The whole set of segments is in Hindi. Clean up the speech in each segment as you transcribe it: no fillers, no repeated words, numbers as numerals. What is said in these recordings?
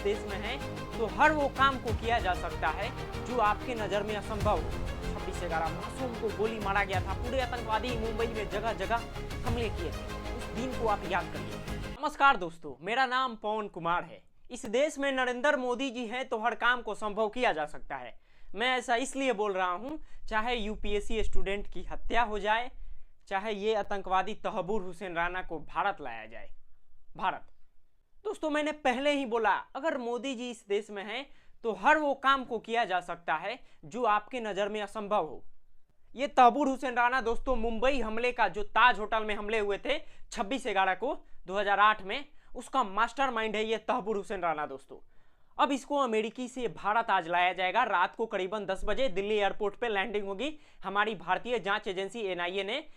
देश में हैं तो हर वो काम को किया जा सकता है जो आपके नज़र में असंभव हो। 26/11 मासूम को गोली मारा गया था। पूरे आतंकवादी मुंबई में जगह जगह हमले किए थे। उस दिन को आप याद करिए। नमस्कार दोस्तों, मेरा नाम पवन कुमार है। इस देश में नरेंद्र मोदी जी हैं तो हर काम को संभव किया जा सकता है। मैं ऐसा इसलिए बोल रहा हूं, चाहे यूपीएससी स्टूडेंट की हत्या हो जाए, चाहे ये आतंकवादी तहबूर हुसैन राना को भारत लाया जाए। भारत दोस्तों, मैंने पहले ही बोला, अगर मोदी जी इस देश में हैं तो हर वो काम को किया जा सकता है जो आपके नज़र में असंभव हो। ये तहबूर हुसैन राना दोस्तों, मुंबई हमले का जो ताज होटल में हमले हुए थे 26/11 को 2008 में, उसका मास्टरमाइंड है ये तहबूर हुसैन राना दोस्तों। अब इसको अमेरिकी से भारत आज लाया जाएगा। रात को करीबन 10 बजे दिल्ली एयरपोर्ट पे लैंडिंग होगी। हमारी भारतीय जांच एजेंसी एनआईए ने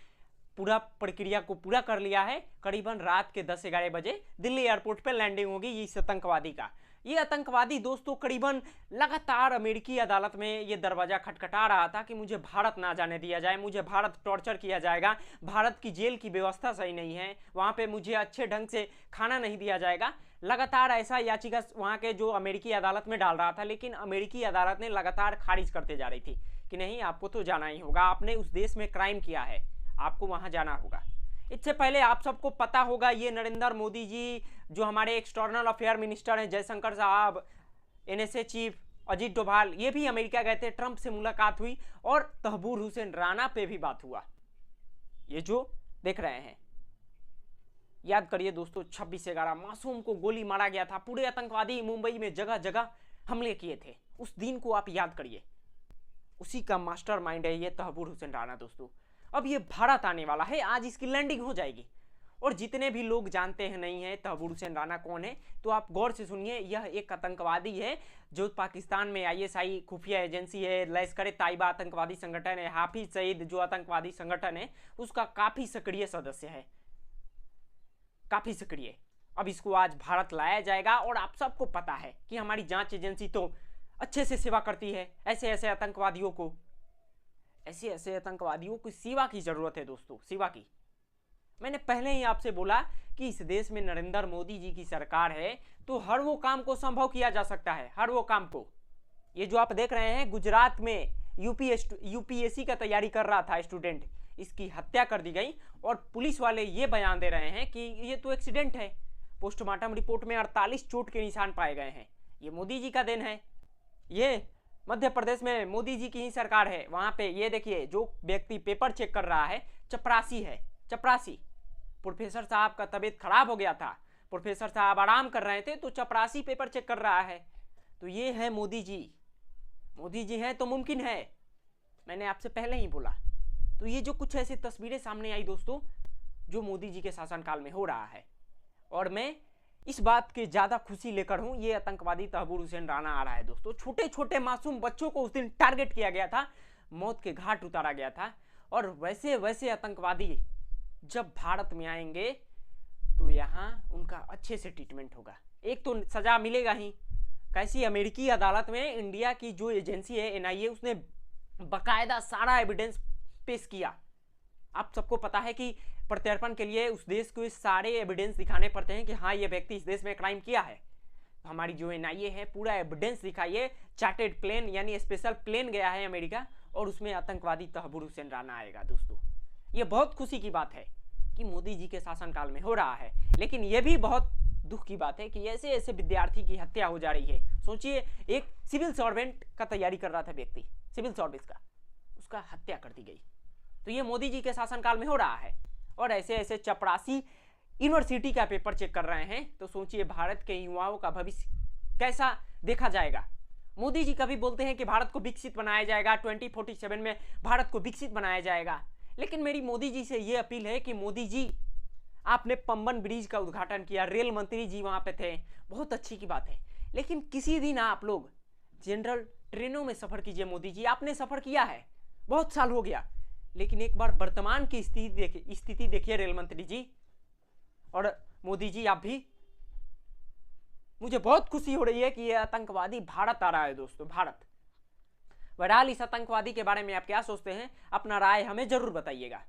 पूरा प्रक्रिया को पूरा कर लिया है। करीबन रात के 10-11 बजे दिल्ली एयरपोर्ट पे लैंडिंग होगी इस आतंकवादी का। ये आतंकवादी दोस्तों करीबन लगातार अमेरिकी अदालत में ये दरवाजा खटखटा रहा था कि मुझे भारत ना जाने दिया जाए, मुझे भारत टॉर्चर किया जाएगा, भारत की जेल की व्यवस्था सही नहीं है, वहाँ पे मुझे अच्छे ढंग से खाना नहीं दिया जाएगा। लगातार ऐसा याचिका वहाँ के जो अमेरिकी अदालत में डाल रहा था, लेकिन अमेरिकी अदालत ने लगातार खारिज करते जा रही थी कि नहीं, आपको तो जाना ही होगा, आपने उस देश में क्राइम किया है, आपको वहाँ जाना होगा। इससे पहले आप सबको पता होगा, ये नरेंद्र मोदी जी जो हमारे एक्सटर्नल अफेयर मिनिस्टर हैं, जयशंकर साहब, एनएसए चीफ अजीत डोभाल, ये भी अमेरिका गए थे, ट्रंप से मुलाकात हुई और तहबूर हुसैन राना पे भी बात हुआ। ये जो देख रहे हैं, याद करिए दोस्तों, 26/11 मासूम को गोली मारा गया था। पूरे आतंकवादी मुंबई में जगह जगह हमले किए थे। उस दिन को आप याद करिए। उसी का मास्टरमाइंड है ये तहबूर हुसैन राना दोस्तों। अब ये भारत आने वाला है, आज इसकी लैंडिंग हो जाएगी। और जितने भी लोग जानते हैं नहीं है तहबूर हुसैन राना कौन है, तो आप गौर से सुनिए। यह एक आतंकवादी है जो पाकिस्तान में आईएसआई खुफिया एजेंसी है, लश्कर-ए-तैयबा आतंकवादी संगठन है, हाफिज सईद जो आतंकवादी संगठन है उसका काफी सक्रिय सदस्य है, काफी सक्रिय। अब इसको आज भारत लाया जाएगा और आप सबको पता है कि हमारी जांच एजेंसी तो अच्छे से सेवा करती है। ऐसे ऐसे आतंकवादियों की सेवा की जरूरत है दोस्तों, सेवा की। मैंने पहले ही आपसे बोला कि इस देश में नरेंद्र मोदी जी की सरकार है तो हर वो काम को संभव किया जा सकता है, हर वो काम को। ये जो आप देख रहे हैं, गुजरात में यूपीएससी का तैयारी कर रहा था स्टूडेंट, इसकी हत्या कर दी गई और पुलिस वाले ये बयान दे रहे हैं कि ये तो एक्सीडेंट है। पोस्टमार्टम रिपोर्ट में 48 चोट के निशान पाए गए हैं। ये मोदी जी का देन है। ये मध्य प्रदेश में मोदी जी की ही सरकार है। वहां पे ये देखिए, जो व्यक्ति पेपर चेक कर रहा है चपरासी है, चपरासी। प्रोफेसर साहब का तबीयत खराब हो गया था, प्रोफेसर साहब आराम कर रहे थे तो चपरासी पेपर चेक कर रहा है। तो ये है मोदी जी। मोदी जी हैं तो मुमकिन है, मैंने आपसे पहले ही बोला। तो ये जो कुछ ऐसी तस्वीरें सामने आई दोस्तों, जो मोदी जी के शासनकाल में हो रहा है, और मैं इस बात की ज्यादा खुशी लेकर हूं, ये आतंकवादी तहबूर हुसैन राना आ रहा है दोस्तों। छोटे छोटे मासूम बच्चों को उस दिन टारगेट किया गया था, मौत के घाट उतारा गया था। और वैसे वैसे आतंकवादी जब भारत में आएंगे तो यहाँ उनका अच्छे से ट्रीटमेंट होगा। एक तो सजा मिलेगा ही, कैसी अमेरिकी अदालत में इंडिया की जो एजेंसी है एनआईए, उसने बाकायदा सारा एविडेंस पेश किया। आप सबको पता है कि प्रत्यर्पण के लिए उस देश को सारे एविडेंस दिखाने पड़ते हैं कि हाँ, ये व्यक्ति इस देश में क्राइम किया है। तो हमारी जो एनआईए है पूरा एविडेंस दिखाइए। चार्टेड प्लेन यानी स्पेशल प्लेन गया है अमेरिका और उसमें आतंकवादी तहबूर हुसैन राना आएगा दोस्तों। ये बहुत खुशी की बात है कि मोदी जी के शासनकाल में हो रहा है। लेकिन ये भी बहुत दुख की बात है कि ऐसे ऐसे विद्यार्थी की हत्या हो जा रही है। सोचिए, एक सिविल सर्वेंट का तैयारी कर रहा था व्यक्ति, सिविल सर्विस का, उसका हत्या कर दी गई। तो ये मोदी जी के शासनकाल में हो रहा है। और ऐसे ऐसे चपरासी यूनिवर्सिटी का पेपर चेक कर रहे हैं। तो सोचिए भारत के युवाओं का भविष्य कैसा देखा जाएगा। मोदी जी कभी बोलते हैं कि भारत को विकसित बनाया जाएगा, 2047 में भारत को विकसित बनाया जाएगा। लेकिन मेरी मोदी जी से ये अपील है कि मोदी जी, आपने पंबन ब्रिज का उद्घाटन किया, रेल मंत्री जी वहां पे थे, बहुत अच्छी की बात है। लेकिन किसी दिन आप लोग जनरल ट्रेनों में सफर कीजिए। मोदी जी, आपने सफर किया है, बहुत साल हो गया, लेकिन एक बार वर्तमान की स्थिति देखिए रेल मंत्री जी और मोदी जी, आप भी। मुझे बहुत खुशी हो रही है कि ये आतंकवादी भारत आ रहा है दोस्तों, भारत। बहरहाल इस आतंकवादी के बारे में आप क्या सोचते हैं, अपना राय हमें जरूर बताइएगा।